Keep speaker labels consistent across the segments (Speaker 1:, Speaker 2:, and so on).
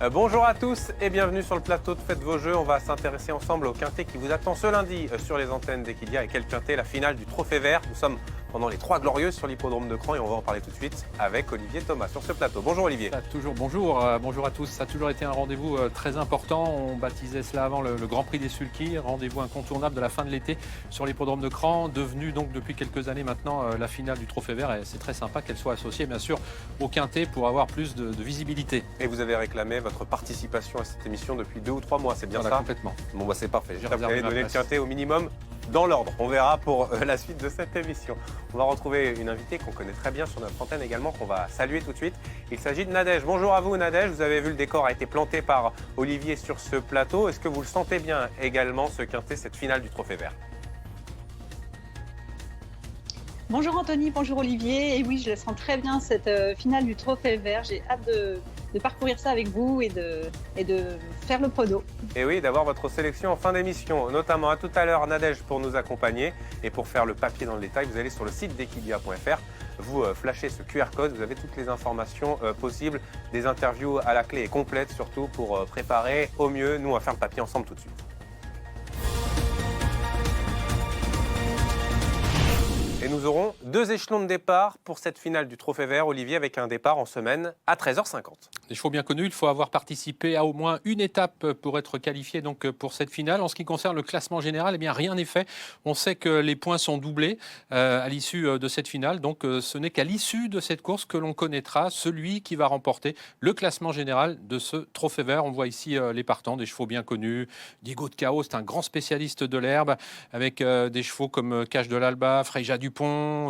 Speaker 1: Bonjour à tous et bienvenue sur le plateau de Faites vos jeux. On va s'intéresser ensemble au quintet qui vous attend ce lundi sur les antennes d'Equidia. Et quel quintet, la finale du Trophée Vert. Nous sommes pendant les 3 glorieuses sur l'hippodrome de Caen et on va en parler tout de suite avec Olivier Thomas sur ce plateau. Bonjour Olivier.
Speaker 2: Bonjour à tous. Ça a toujours été un rendez-vous très important. On baptisait cela avant le Grand Prix des Sulky, rendez-vous incontournable de la fin de l'été sur l'hippodrome de Caen, devenu donc depuis quelques années maintenant la finale du Trophée Vert. Et c'est très sympa qu'elle soit associée bien sûr au quintet pour avoir plus de visibilité.
Speaker 1: Et vous avez réclamé votre participation à cette émission depuis 2 ou 3 mois, c'est bien ça?
Speaker 2: Complètement.
Speaker 1: Bon bah c'est parfait. J'espère que vous avez donné le quintet au minimum dans l'ordre. On verra pour la suite de cette émission. On va retrouver une invitée qu'on connaît très bien sur notre antenne également, qu'on va saluer tout de suite. Il s'agit de Nadège. Bonjour à vous Nadège. Vous avez vu, le décor a été planté par Olivier sur ce plateau. Est-ce que vous le sentez bien également, ce quintet, cette finale du Trophée Vert?
Speaker 3: Bonjour Anthony, bonjour Olivier. Et oui, je le sens très bien, cette finale du Trophée Vert. J'ai hâte de parcourir ça avec vous et de faire le prono.
Speaker 1: Et oui, d'avoir votre sélection en fin d'émission, notamment à tout à l'heure Nadège pour nous accompagner. Et pour faire le papier dans le détail, vous allez sur le site d'Equidia.fr. Vous flashez ce QR code, vous avez toutes les informations possibles, des interviews à la clé et complètes surtout pour préparer au mieux. Nous, on va faire le papier ensemble tout de suite. Et nous aurons 2 échelons de départ pour cette finale du Trophée Vert, Olivier, avec un départ en semaine à 13h50.
Speaker 2: Des chevaux bien connus, il faut avoir participé à au moins une étape pour être qualifié donc pour cette finale. En ce qui concerne le classement général, eh bien rien n'est fait. On sait que les points sont doublés à l'issue de cette finale. Donc ce n'est qu'à l'issue de cette course que l'on connaîtra celui qui va remporter le classement général de ce Trophée Vert. On voit ici les partants, des chevaux bien connus. Diego de Cao, c'est un grand spécialiste de l'herbe, avec des chevaux comme Cache de l'Alba, Freja Dupont,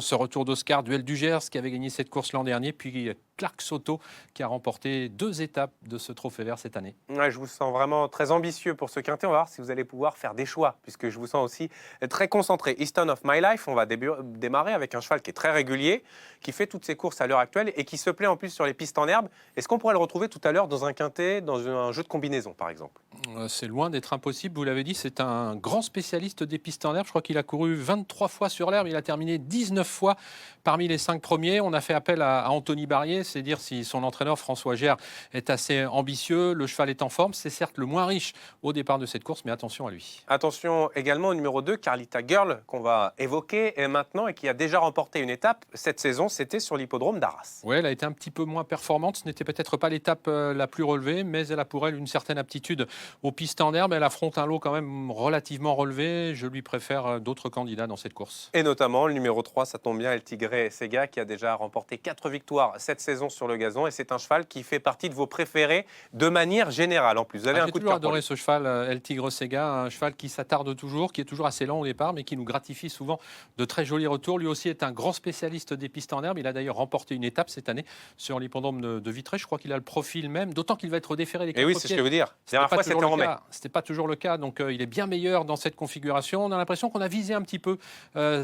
Speaker 2: ce retour d'Oscar, Duel du Gers qui avait gagné cette course l'an dernier, puis Clark Soto qui a remporté 2 étapes de ce Trophée Vert cette année.
Speaker 1: Ouais, je vous sens vraiment très ambitieux pour ce quintet. On va voir si vous allez pouvoir faire des choix, puisque je vous sens aussi très concentré. Easton of My Life, on va démarrer avec un cheval qui est très régulier, qui fait toutes ses courses à l'heure actuelle et qui se plaît en plus sur les pistes en herbe. Est-ce qu'on pourrait le retrouver tout à l'heure dans un quintet, dans un jeu de combinaison par exemple?
Speaker 2: C'est loin d'être impossible, vous l'avez dit, c'est un grand spécialiste des pistes en herbe. Je crois qu'il a couru 23 fois sur l'herbe, il a terminé 19 fois parmi les 5 premiers. On a fait appel à Anthony Barrier, c'est dire si son entraîneur François Gère est assez ambitieux. Le cheval est en forme, c'est certes le moins riche au départ de cette course, mais attention à lui.
Speaker 1: Attention également au numéro 2, Carlita Girl, qu'on va évoquer maintenant et qui a déjà remporté une étape cette saison, c'était sur l'hippodrome d'Arras.
Speaker 2: Oui, elle a été un petit peu moins performante, ce n'était peut-être pas l'étape la plus relevée, mais elle a pour elle une certaine aptitude aux pistes en herbe. Elle affronte un lot quand même relativement relevé. Je lui préfère d'autres candidats dans cette course.
Speaker 1: Et notamment le numéro 3, ça tombe bien, El Tigre Sega, qui a déjà remporté 4 victoires cette saison sur le gazon. Et c'est un cheval qui fait partie de vos préférés de manière générale en plus. Vous avez un coup de cœur.
Speaker 2: J'ai toujours adoré ce cheval, El Tigre Sega, un cheval qui s'attarde toujours, qui est toujours assez lent au départ, mais qui nous gratifie souvent de très jolis retours. Lui aussi est un grand spécialiste des pistes en herbe. Il a d'ailleurs remporté une étape cette année sur l'hippodrome de Vitré. Je crois qu'il a le profil même, d'autant qu'il va être déféré des 4
Speaker 1: Et oui,
Speaker 2: pieds.
Speaker 1: c'est ce que je veux dire. La dernière fois, c'était en mai.
Speaker 2: C'était pas toujours le cas, donc il est bien meilleur dans cette configuration. On a l'impression qu'on a visé un petit peu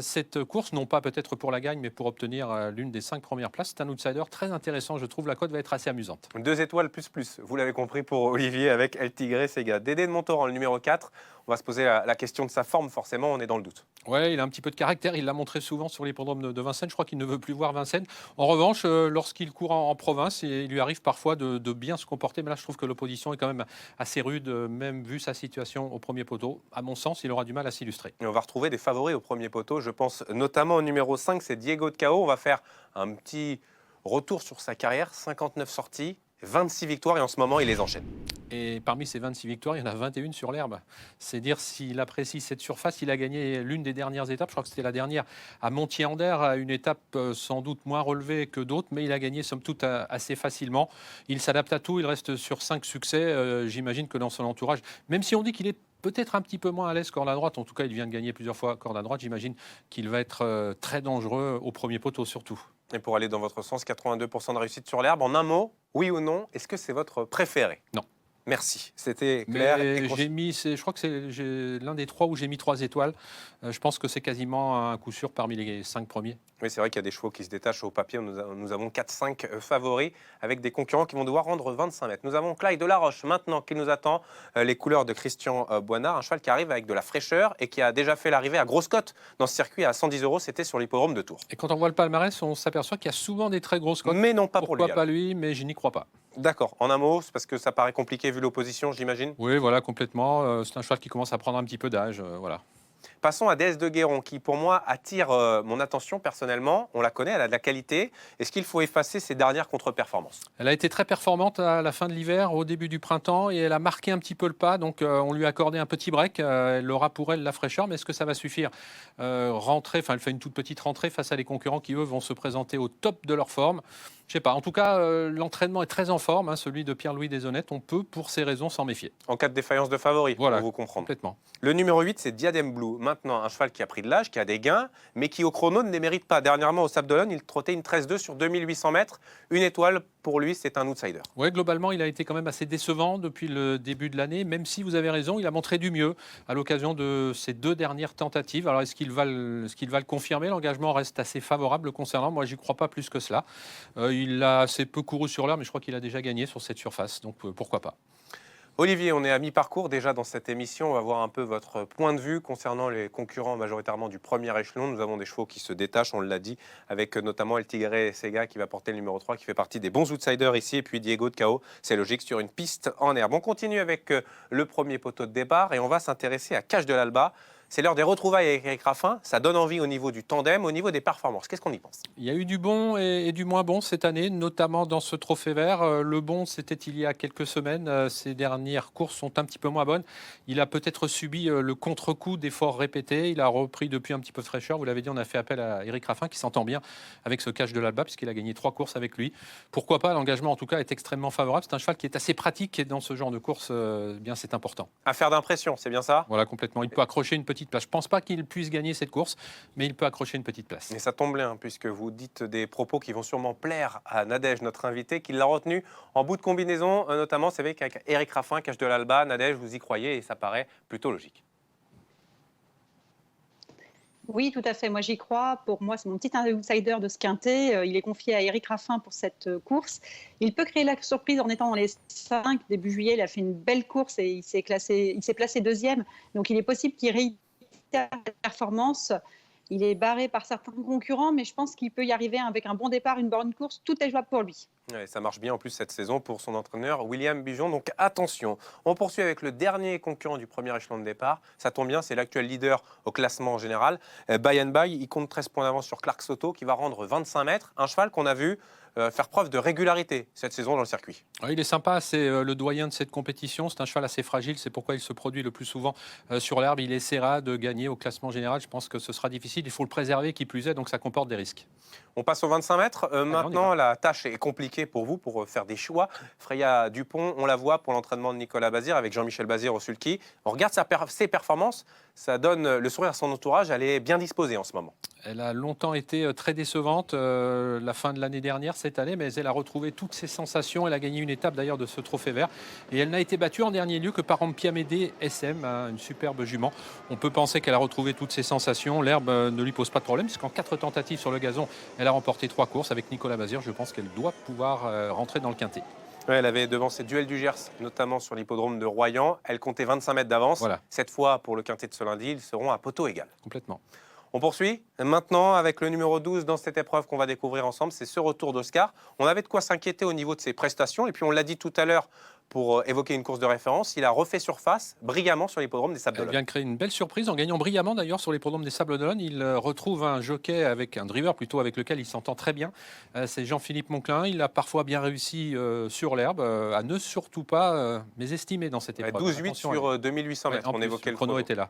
Speaker 2: cette course, non pas peut-être pour la gagne, mais pour obtenir l'une des 5 premières places. C'est un outsider très intéressant, je trouve. La cote va être assez amusante.
Speaker 1: 2 étoiles plus, vous l'avez compris pour Olivier avec El Tigre Sega. Dédé de Montauran, le numéro 4. On va se poser la question de sa forme, forcément, on est dans le doute.
Speaker 2: Ouais, il a un petit peu de caractère, il l'a montré souvent sur l'hippodrome de Vincennes. Je crois qu'il ne veut plus voir Vincennes. En revanche, lorsqu'il court en province, il lui arrive parfois de bien se comporter. Mais là, je trouve que l'opposition est quand même assez rude, même vu sa situation au premier poteau. À mon sens, il aura du mal à s'illustrer.
Speaker 1: Et on va retrouver des favoris au premier poteau. Je pense notamment au numéro 5, c'est Diego de Cao. On va faire un petit retour sur sa carrière. 59 sorties, 26 victoires et en ce moment, il les enchaîne.
Speaker 2: Et parmi ces 26 victoires, il y en a 21 sur l'herbe. C'est dire s'il apprécie cette surface. Il a gagné l'une des dernières étapes. Je crois que c'était la dernière à Montier-Ander, à une étape sans doute moins relevée que d'autres, mais il a gagné somme toute assez facilement. Il s'adapte à tout. Il reste sur 5 succès. J'imagine que dans son entourage, même si on dit qu'il est peut-être un petit peu moins à l'aise corde à droite, en tout cas il vient de gagner plusieurs fois corde à droite, j'imagine qu'il va être très dangereux au premier poteau surtout.
Speaker 1: Et pour aller dans votre sens, 82% de réussite sur l'herbe. En un mot, oui ou non, est-ce que c'est votre préféré?
Speaker 2: Non.
Speaker 1: Merci, c'était clair et
Speaker 2: Mais
Speaker 1: concis.
Speaker 2: je crois que c'est l'un des 3 où j'ai mis 3 étoiles. Je pense que c'est quasiment un coup sûr parmi les 5 premiers.
Speaker 1: Oui, c'est vrai qu'il y a des chevaux qui se détachent au papier. Nous avons 4-5 favoris avec des concurrents qui vont devoir rendre 25 mètres. Nous avons Clyde Delaroche maintenant qui nous attend. Les couleurs de Christian Boinard, un cheval qui arrive avec de la fraîcheur et qui a déjà fait l'arrivée à grosse cote dans ce circuit à 110 €. C'était sur l'hippodrome de Tours.
Speaker 2: Et quand on voit le palmarès, on s'aperçoit qu'il y a souvent des très grosses cotes.
Speaker 1: Mais non pas pour lui.
Speaker 2: Pourquoi pas lui, mais je n'y crois pas.
Speaker 1: D'accord. En un mot, c'est parce que ça paraît compliqué vu l'opposition, j'imagine.
Speaker 2: Oui, voilà, complètement. C'est un cheval qui commence à prendre un petit peu d'âge. Voilà.
Speaker 1: Passons à Déesse de Guéron, qui pour moi attire mon attention personnellement. On la connaît, elle a de la qualité. Est-ce qu'il faut effacer ses dernières contre-performances?
Speaker 2: Elle a été très performante à la fin de l'hiver, au début du printemps, et elle a marqué un petit peu le pas. Donc, on lui a accordé un petit break. Elle aura pour elle la fraîcheur, mais est-ce que ça va suffire? Elle fait une toute petite rentrée face à les concurrents qui, eux, vont se présenter au top de leur forme. Je sais pas. En tout cas, l'entraînement est très en forme, celui de Pierre-Louis Deshonnêtes. On peut, pour ces raisons, s'en méfier.
Speaker 1: En cas de défaillance de favori,
Speaker 2: Voilà,
Speaker 1: pour vous comprendre.
Speaker 2: complètement.
Speaker 1: Le numéro 8, c'est Diadem Blue. Maintenant, un cheval qui a pris de l'âge, qui a des gains, mais qui au chrono ne les mérite pas. Dernièrement, au Sable d'Olonne, il trottait une 13-2 sur 2800 mètres. Une étoile, pour lui, c'est un outsider.
Speaker 2: Oui, globalement, il a été quand même assez décevant depuis le début de l'année, même si vous avez raison, il a montré du mieux à l'occasion de ses 2 dernières tentatives. Alors, est-ce qu'il va le confirmer? L'engagement reste assez favorable le concernant. Moi, j'y crois pas plus que cela. Il a assez peu couru sur l'heure, mais je crois qu'il a déjà gagné sur cette surface, donc pourquoi pas.
Speaker 1: Olivier, on est à mi-parcours déjà dans cette émission. On va voir un peu votre point de vue concernant les concurrents majoritairement du premier échelon. Nous avons des chevaux qui se détachent, on l'a dit, avec notamment El Tigre Sega qui va porter le numéro 3, qui fait partie des bons outsiders ici. Et puis Diego de Cao, c'est logique, sur une piste en herbe. On continue avec le premier poteau de départ et on va s'intéresser à Cache de l'Alba. C'est l'heure des retrouvailles avec Eric Raffin. Ça donne envie au niveau du tandem, au niveau des performances. Qu'est-ce qu'on y pense?
Speaker 2: Il y a eu du bon et du moins bon cette année, notamment dans ce trophée vert. Le bon, c'était il y a quelques semaines. Ces dernières courses sont un petit peu moins bonnes. Il a peut-être subi le contre-coup d'efforts répétés. Il a repris depuis un petit peu de fraîcheur. Vous l'avez dit, on a fait appel à Eric Raffin qui s'entend bien avec ce Cache de l'Alba puisqu'il a gagné 3 courses avec lui. Pourquoi pas? L'engagement, en tout cas, est extrêmement favorable. C'est un cheval qui est assez pratique et dans ce genre de course, bien c'est important.
Speaker 1: Affaire d'impression, c'est bien ça?
Speaker 2: Voilà, complètement. Il peut accrocher une petite place. Je ne pense pas qu'il puisse gagner cette course, mais il peut accrocher une petite place.
Speaker 1: Et ça tombe bien, puisque vous dites des propos qui vont sûrement plaire à Nadège, notre invité, qui l'a retenu en bout de combinaison, notamment c'est avec Eric Raffin, Cache de l'Alba. Nadège, vous y croyez et ça paraît plutôt logique.
Speaker 3: Oui, tout à fait. Moi, j'y crois. Pour moi, c'est mon petit outsider de ce quintet. Il est confié à Eric Raffin pour cette course. Il peut créer la surprise en étant dans les 5. Début juillet, il a fait une belle course et il s'est placé 2e. Donc, il est possible qu'il réitère la performance. Il est barré par certains concurrents, mais je pense qu'il peut y arriver avec un bon départ, une bonne course. Tout est jouable pour lui.
Speaker 1: Ouais, ça marche bien en plus cette saison pour son entraîneur William Bijon. Donc attention, on poursuit avec le dernier concurrent du premier échelon de départ. Ça tombe bien, c'est l'actuel leader au classement général. By and By, il compte 13 points d'avance sur Clark Soto qui va rendre 25 mètres. Un cheval qu'on a vu faire preuve de régularité cette saison dans le circuit.
Speaker 2: Oui, il est sympa, c'est le doyen de cette compétition. C'est un cheval assez fragile, c'est pourquoi il se produit le plus souvent sur l'herbe. Il essaiera de gagner au classement général. Je pense que ce sera difficile. Il faut le préserver, qui plus est, donc ça comporte des risques.
Speaker 1: On passe aux 25 mètres. Maintenant, la tâche est compliquée pour vous pour faire des choix. Freya Dupont, on la voit pour l'entraînement de Nicolas Bazir avec Jean-Michel Bazir au sulky. On regarde ses performances, ça donne le sourire à son entourage. Elle est bien disposée en ce moment.
Speaker 2: Elle a longtemps été très décevante la fin de l'année dernière, cette année, mais elle a retrouvé toutes ses sensations. Elle a gagné une étape d'ailleurs de ce trophée vert. Et elle n'a été battue en dernier lieu que par Ampiamédée SM, une superbe jument. On peut penser qu'elle a retrouvé toutes ses sensations. L'herbe ne lui pose pas de problème, puisqu'en 4 tentatives sur le gazon, elle a remporté 3 courses avec Nicolas Bazir. Je pense qu'elle doit pouvoir rentrer dans le quintet.
Speaker 1: Ouais, elle avait devancé Duel du Gers, notamment sur l'hippodrome de Royan. Elle comptait 25 mètres d'avance.
Speaker 2: Voilà.
Speaker 1: Cette fois, pour le quintet de ce lundi, ils seront à poteau égal.
Speaker 2: Complètement.
Speaker 1: On poursuit maintenant avec le numéro 12 dans cette épreuve qu'on va découvrir ensemble. C'est ce retour d'Oscar. On avait de quoi s'inquiéter au niveau de ses prestations. Et puis on l'a dit tout à l'heure pour évoquer une course de référence. Il a refait surface brillamment sur l'hippodrome des Sables
Speaker 2: Elle
Speaker 1: d'Olonne.
Speaker 2: vient de créer une belle surprise en gagnant brillamment d'ailleurs sur l'hippodrome des Sables d'Olonne. Il retrouve un jockey avec un driver plutôt avec lequel il s'entend très bien. C'est Jean-Philippe Monclin. Il a parfois bien réussi sur l'herbe à ne surtout pas mésestimer dans cette épreuve.
Speaker 1: 12-8 sur 2800 mètres. On évoquait
Speaker 2: le chrono était là.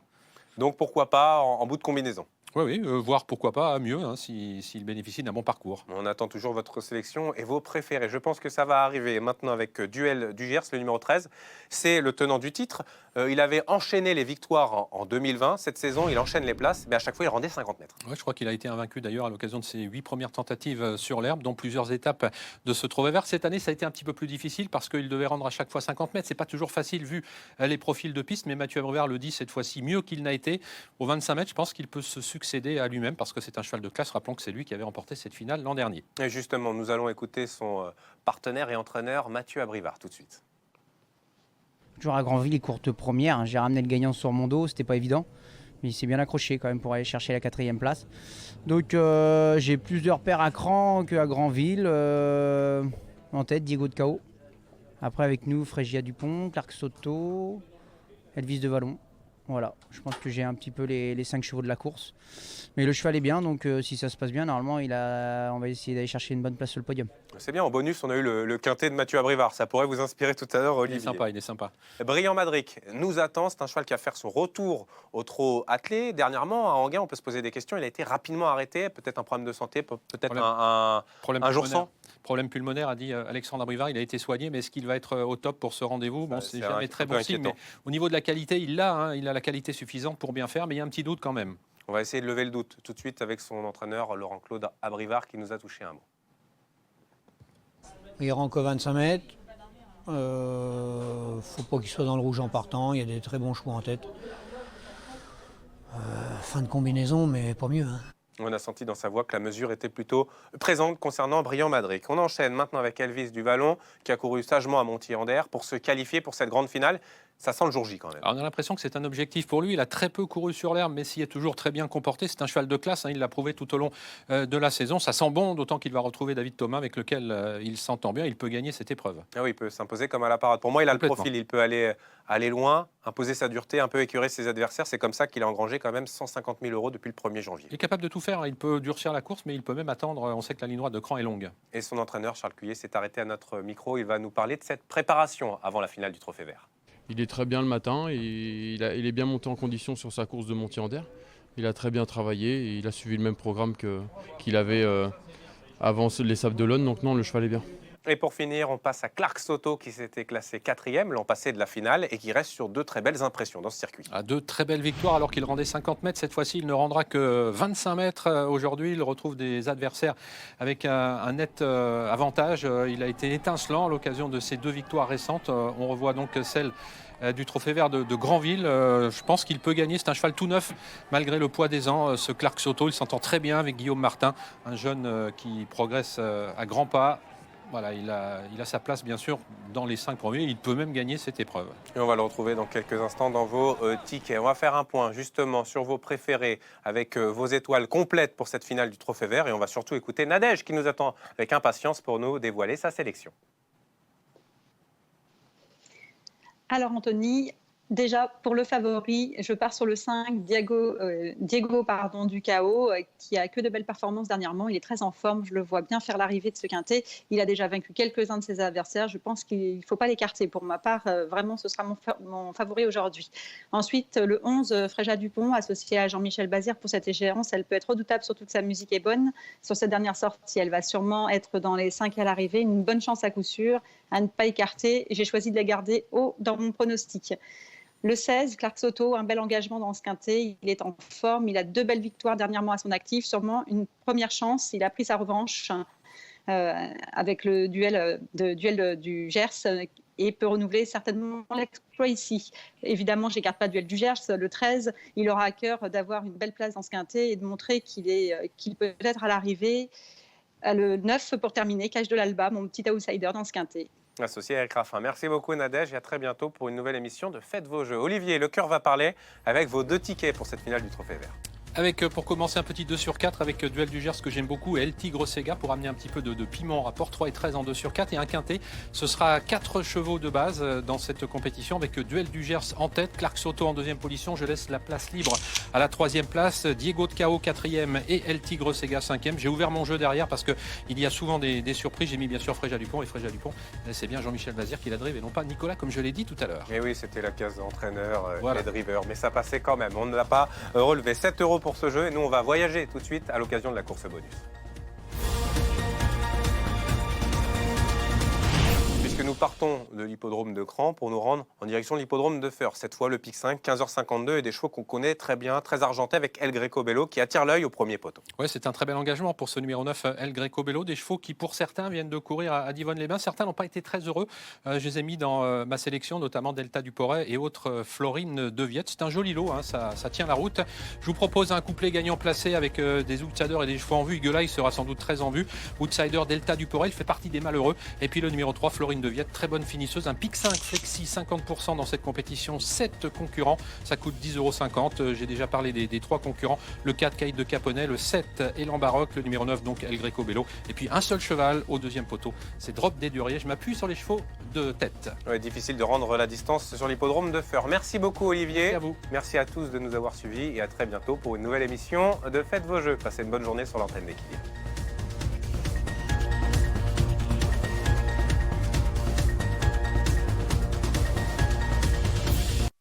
Speaker 1: Donc pourquoi pas en bout de combinaison.
Speaker 2: Oui, voire pourquoi pas mieux s'il bénéficie d'un bon parcours.
Speaker 1: On attend toujours votre sélection et vos préférés. Je pense que ça va arriver maintenant avec Duel du Gers, le numéro 13. C'est le tenant du titre. Il avait enchaîné les victoires en 2020. Cette saison, il enchaîne les places, mais à chaque fois, il rendait 50 mètres.
Speaker 2: Ouais, je crois qu'il a été invaincu d'ailleurs à l'occasion de ses 8 premières tentatives sur l'herbe, dont plusieurs étapes de ce Trofeo Vert. Cette année, ça a été un petit peu plus difficile parce qu'il devait rendre à chaque fois 50 mètres. C'est pas toujours facile vu les profils de piste, mais Mathieu Abrivard le dit cette fois-ci mieux qu'il n'a été. Au 25 mètres, je pense qu'il peut se succéder à lui-même parce que c'est un cheval de classe. Rappelons que c'est lui qui avait remporté cette finale l'an dernier.
Speaker 1: Et justement, nous allons écouter son partenaire et entraîneur Mathieu Abrivard tout de suite.
Speaker 4: Toujours à Granville, les courtes premières. J'ai ramené le gagnant sur mon dos, c'était pas évident. Mais il s'est bien accroché quand même pour aller chercher la 4e place. Donc j'ai plus de repères à Cran qu'à Granville. En tête, Diego de Cao. Après avec nous, Frégia Dupont, Clark Soto, Elvis de Vallon. Voilà, je pense que j'ai un petit peu les 5 chevaux de la course. Mais le cheval est bien, donc si ça se passe bien, normalement, on va essayer d'aller chercher une bonne place sur le podium.
Speaker 1: C'est bien, en bonus, on a eu le quintet de Mathieu Abrivard. Ça pourrait vous inspirer tout à l'heure, Olivier.
Speaker 2: Il est sympa.
Speaker 1: Brillant Madric nous attend. C'est un cheval qui va faire son retour au trot attelé. Dernièrement, à Anguin, on peut se poser des questions. Il a été rapidement arrêté. Peut-être un problème de santé, peut-être un jour sans.
Speaker 2: Problème pulmonaire, a dit Alexandre Abrivard. Il a été soigné, mais est-ce qu'il va être au top pour ce rendez-vous? Bon, c'est jamais très bon signe, mais au niveau de la qualité, il a la qualité suffisante pour bien faire, mais il y a un petit doute quand même.
Speaker 1: On va essayer de lever le doute tout de suite avec son entraîneur Laurent-Claude Abrivard qui nous a touché un mot.
Speaker 5: Il rentre qu'au 25 mètres. Faut pas qu'il soit dans le rouge en partant. Il y a des très bons chevaux en tête. Fin de combinaison, mais pas mieux.
Speaker 1: On a senti dans sa voix que la mesure était plutôt présente concernant Brillant Madric. On enchaîne maintenant avec Elvis du Vallon qui a couru sagement à Montillé-en-Der pour se qualifier pour cette grande finale. Ça sent le jour J quand même.
Speaker 2: Alors on a l'impression que c'est un objectif pour lui. Il a très peu couru sur l'herbe, mais s'y est toujours très bien comporté. C'est un cheval de classe, il l'a prouvé tout au long de la saison. Ça sent bon, d'autant qu'il va retrouver David Thomas avec lequel il s'entend bien. Il peut gagner cette épreuve.
Speaker 1: Ah oui, il peut s'imposer comme à la parade. Pour moi, il a le profil. Il peut aller loin, imposer sa dureté, un peu écurer ses adversaires. C'est comme ça qu'il a engrangé quand même 150 000 € depuis le 1er janvier.
Speaker 2: Il est capable de tout faire. Il peut durcir la course, mais il peut même attendre. On sait que la ligne droite de Cran est longue.
Speaker 1: Et son entraîneur, Charles Cuillet, s'est arrêté à notre micro. Il va nous parler de cette préparation avant la finale du Trophée Vert.
Speaker 6: Il est très bien le matin, et il est bien monté en condition sur sa course de Montillé-en-Der. Il a très bien travaillé et il a suivi le même programme qu'il avait avant les Sables d'Olonne, donc non, le cheval est bien.
Speaker 1: Et pour finir, on passe à Clark Soto qui s'était classé 4e l'an passé de la finale et qui reste sur 2 très belles impressions dans ce circuit.
Speaker 2: 2 très belles victoires alors qu'il rendait 50 mètres. Cette fois-ci, il ne rendra que 25 mètres aujourd'hui. Il retrouve des adversaires avec un net avantage. Il a été étincelant à l'occasion de ces 2 victoires récentes. On revoit donc celle du Trophée Vert de Granville. Je pense qu'il peut gagner. C'est un cheval tout neuf malgré le poids des ans. Ce Clark Soto, il s'entend très bien avec Guillaume Martin, un jeune qui progresse à grands pas. Voilà, il a sa place bien sûr dans les 5 premiers. Il peut même gagner cette épreuve.
Speaker 1: Et on va le retrouver dans quelques instants dans vos tickets. On va faire un point justement sur vos préférés avec vos étoiles complètes pour cette finale du Trophée Vert. Et on va surtout écouter Nadège qui nous attend avec impatience pour nous dévoiler sa sélection.
Speaker 3: Alors Anthony, déjà pour le favori, je pars sur le 5, Diego du Cao, qui a que de belles performances dernièrement. Il est très en forme, je le vois bien faire l'arrivée de ce quintet. Il a déjà vaincu quelques-uns de ses adversaires. Je pense qu'il ne faut pas l'écarter. Pour ma part, vraiment, ce sera mon favori aujourd'hui. Ensuite, le 11, Fréja Dupont, associé à Jean-Michel Bazir pour cette échéance. Elle peut être redoutable, surtout que sa musique est bonne. Sur cette dernière sortie, elle va sûrement être dans les 5 à l'arrivée. Une bonne chance à coup sûr, à ne pas écarter. J'ai choisi de la garder haut dans mon pronostic. Le 16, Clark Soto, un bel engagement dans ce quintet. Il est en forme. Il a 2 belles victoires dernièrement à son actif. Sûrement une première chance. Il a pris sa revanche avec le duel du Gers et peut renouveler certainement l'exploit ici. Évidemment, je n'écarte pas le duel du Gers. Le 13, il aura à cœur d'avoir une belle place dans ce quintet et de montrer qu'il peut être à l'arrivée. Le 9, pour terminer, Cache de l'Alba, mon petit outsider dans ce quintet.
Speaker 1: Associé à Eric Raffin. Merci beaucoup Nadège et à très bientôt pour une nouvelle émission de Faites vos jeux. Olivier, le cœur va parler avec vos 2 tickets pour cette finale du Trophée Vert.
Speaker 2: Avec, pour commencer, un petit 2 sur 4 avec Duel du Gers que j'aime beaucoup et El Tigre Sega pour amener un petit peu de piment en rapport. 3 et 13 en 2 sur 4 et un quintet. Ce sera 4 chevaux de base dans cette compétition avec Duel du Gers en tête, Clark Soto en 2e position. Je laisse la place libre à la 3e place, Diego de Cao 4e et El Tigre Sega 5e. J'ai ouvert mon jeu derrière parce qu'il y a souvent des surprises. J'ai mis bien sûr Fréja Dupont et Fréja Dupont, c'est bien Jean-Michel Bazir qui la drive et non pas Nicolas comme je l'ai dit tout à l'heure.
Speaker 1: Et oui, c'était la case d'entraîneur et driver, mais ça passait quand même. On ne l'a pas relevé. 7 € pour pour ce jeu et nous on va voyager tout de suite à l'occasion de la course bonus. Puisque nous partons de l'hippodrome de Cran pour nous rendre en direction de l'hippodrome de Feur. Cette fois, le pic 5, 15h52 et des chevaux qu'on connaît très bien, très argentés avec El Greco Bello qui attire l'œil au premier poteau.
Speaker 2: Oui, c'est un très bel engagement pour ce numéro 9, El Greco Bello. Des chevaux qui, pour certains, viennent de courir à Divonne-les-Bains. Certains n'ont pas été très heureux. Je les ai mis dans ma sélection, notamment Delta du Porret et autres Florine de Viette. C'est un joli lot, hein, ça tient la route. Je vous propose un couplet gagnant placé avec des outsiders et des chevaux en vue. Gueulaille sera sans doute très en vue. Outsider Delta du Porret, il fait partie des malheureux. Et puis le numéro 3, Florine de Viette, très bonne finisseuse. Un pic 5 flexi, 50% dans cette compétition. 7 concurrents, ça coûte 10,50 €. J'ai déjà parlé des 3 concurrents. Le 4, Kate de Caponnet. Le 7, Elan Baroque. Le numéro 9, donc El Greco Bello. Et puis un seul cheval au deuxième poteau. C'est Drop des Duriers. Je m'appuie sur les chevaux de tête.
Speaker 1: Ouais, difficile de rendre la distance sur l'hippodrome de Feur. Merci beaucoup Olivier.
Speaker 2: Merci à vous.
Speaker 1: Merci à tous de nous avoir suivis et à très bientôt pour une nouvelle émission de Faites vos jeux. Passez une bonne journée sur l'antenne d'Équilibre.